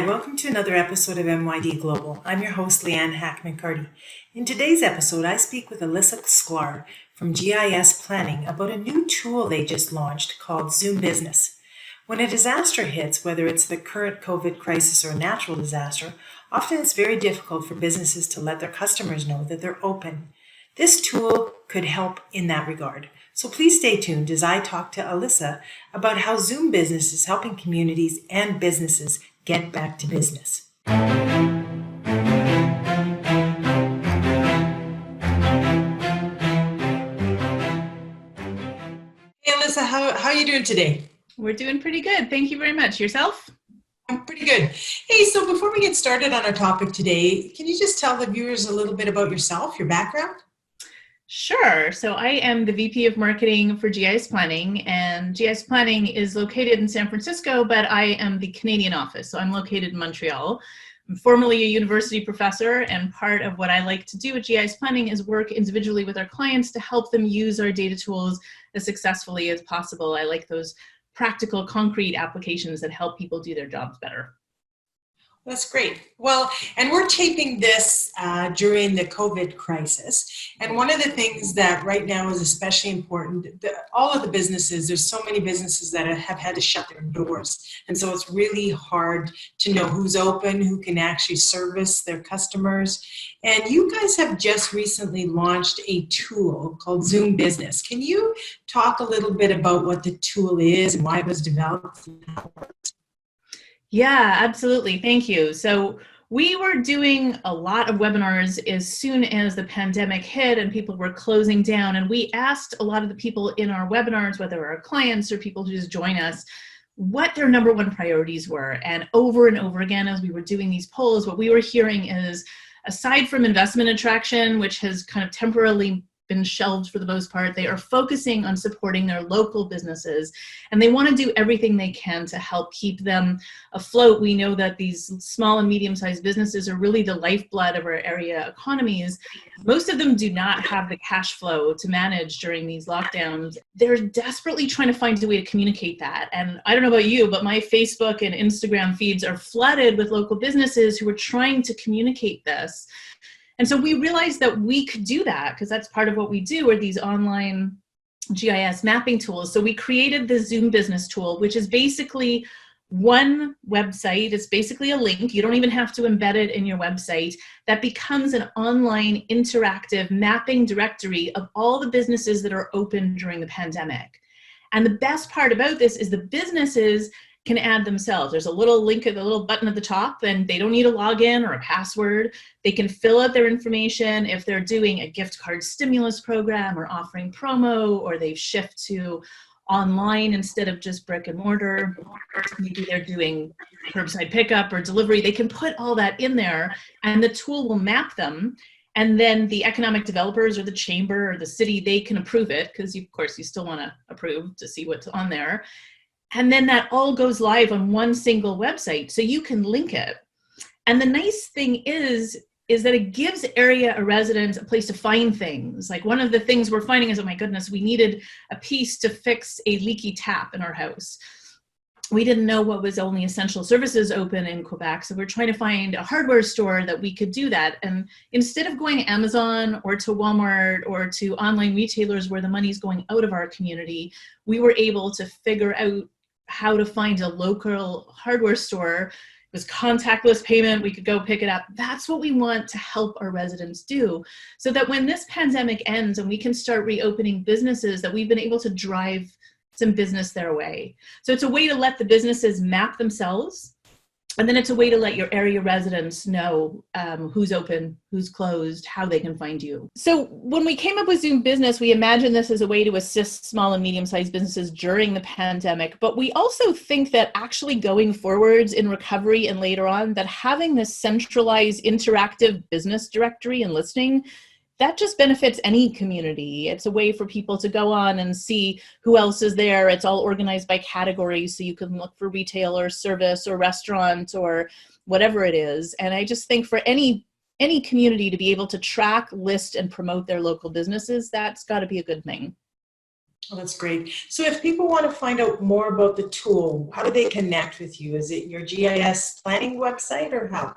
welcome to another episode of MYD Global. I'm your host, Leanne Hackman-Carty. In today's episode, I speak with Alissa Sklar from GIS Planning about a new tool they just launched called ZoomBusiness. When a disaster hits, whether it's the current COVID crisis or a natural disaster, often it's very difficult for businesses to let their customers know that they're open. This tool could help in that regard. So please stay tuned as I talk to Alissa about how ZoomBusiness is helping communities and businesses get back to business. Hey Alissa, how are you doing today? We're doing pretty good. Thank you very much. Yourself? I'm pretty good. Hey, so before we get started on our topic today, can you just tell the viewers a little bit about yourself, your background? Sure. So I am the VP of Marketing for GIS Planning, and GIS Planning is located in San Francisco, but I am the Canadian office. So I'm located in Montreal. I'm formerly a university professor, and part of what I like to do at GIS Planning is work individually with our clients to help them use our data tools as successfully as possible. I like those practical, concrete applications that help people do their jobs better. That's great. Well, and we're taping this during the COVID crisis. And one of the things that right now is especially important, all of the businesses, there's so many businesses that have had to shut their doors. And so it's really hard to know who's open, who can actually service their customers. And you guys have just recently launched a tool called ZoomBusiness. Can you talk a little bit about what the tool is and why it was developed and how it works? Yeah, absolutely. Thank you. So we were doing a lot of webinars as soon as the pandemic hit and people were closing down. And we asked a lot of the people in our webinars, whether our clients or people who just join us, what their number one priorities were. And over again, as we were doing these polls, what we were hearing is, aside from investment attraction, which has kind of temporarily been shelved for the most part, they are focusing on supporting their local businesses, and they want to do everything they can to help keep them afloat. We know that these small and medium-sized businesses are really the lifeblood of our area economies. Most of them do not have the cash flow to manage during these lockdowns. They're desperately trying to find a way to communicate that. And I don't know about you, but my Facebook and Instagram feeds are flooded with local businesses who are trying to communicate this. And so we realized that we could do that because that's part of what we do, are these online GIS mapping tools. So we created the ZoomBusiness tool, which is basically one website. It's basically a link. You don't even have to embed it in your website. That becomes an online interactive mapping directory of all the businesses that are open during the pandemic. And the best part about this is the businesses can add themselves. There's a little link at the little button at the top, and they don't need a login or a password. They can fill out their information if they're doing a gift card stimulus program or offering promo, or they've shifted to online instead of just brick and mortar. Maybe they're doing curbside pickup or delivery. They can put all that in there, and the tool will map them. And then the economic developers or the chamber or the city, they can approve it, because of course you still want to approve to see what's on there. And then that all goes live on one single website, so you can link it. And the nice thing is that it gives area residents a place to find things. Like, one of the things we're finding is, oh my goodness, we needed a piece to fix a leaky tap in our house. We didn't know what was only essential services open in Quebec, so we're trying to find a hardware store that we could do that. And instead of going to Amazon or to Walmart or to online retailers where the money's going out of our community, we were able to figure out how to find a local hardware store. It was contactless payment. We could go pick it up. That's what we want to help our residents do, so that when this pandemic ends and we can start reopening businesses, that we've been able to drive some business their way. So it's a way to let the businesses map themselves. And then it's a way to let your area residents know who's open, who's closed, how they can find you. So when we came up with ZoomBusiness, we imagined this as a way to assist small and medium-sized businesses during the pandemic. But we also think that actually going forwards in recovery and later on, that having this centralized interactive business directory and listing, that just benefits any community. It's a way for people to go on and see who else is there. It's all organized by categories, so you can look for retail or service or restaurant or whatever it is. And I just think for any community to be able to track, list, and promote their local businesses, that's got to be a good thing. Oh, that's great. So if people want to find out more about the tool, how do they connect with you? Is it your GIS planning website or how?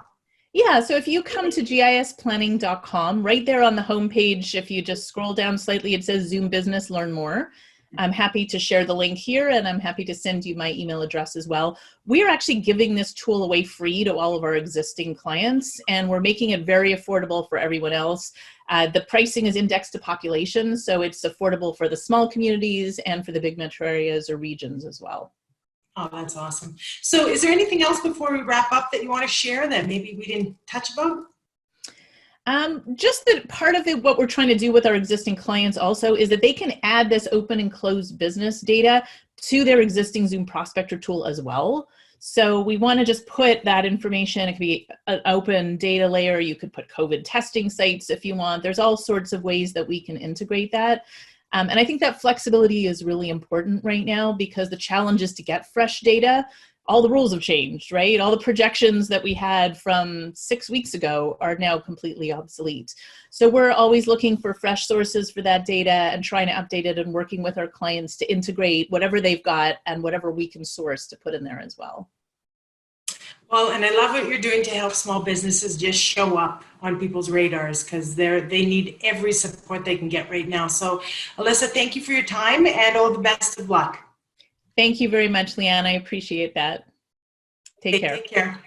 Yeah, so if you come to gisplanning.com, right there on the homepage, if you just scroll down slightly, it says Zoom Business, Learn More. I'm happy to share the link here, and I'm happy to send you my email address as well. We're actually giving this tool away free to all of our existing clients, and we're making it very affordable for everyone else. The pricing is indexed to population, so it's affordable for the small communities and for the big metro areas or regions as well. Oh, that's awesome. So is there anything else before we wrap up that you want to share that maybe we didn't touch about? Just that part of what we're trying to do with our existing clients also is that they can add this open and closed business data to their existing Zoom prospector tool as well. So we want to just put that information. It could be an open data layer. You could put COVID testing sites if you want. There's all sorts of ways that we can integrate that. And I think that flexibility is really important right now because the challenge is to get fresh data. All the rules have changed, right? All the projections that we had from 6 weeks ago are now completely obsolete. So we're always looking for fresh sources for that data and trying to update it and working with our clients to integrate whatever they've got and whatever we can source to put in there as well. Well, and I love what you're doing to help small businesses just show up on people's radars because they need every support they can get right now. So, Alissa, thank you for your time and all the best of luck. Thank you very much, Leanne. I appreciate that. Take care. Take care.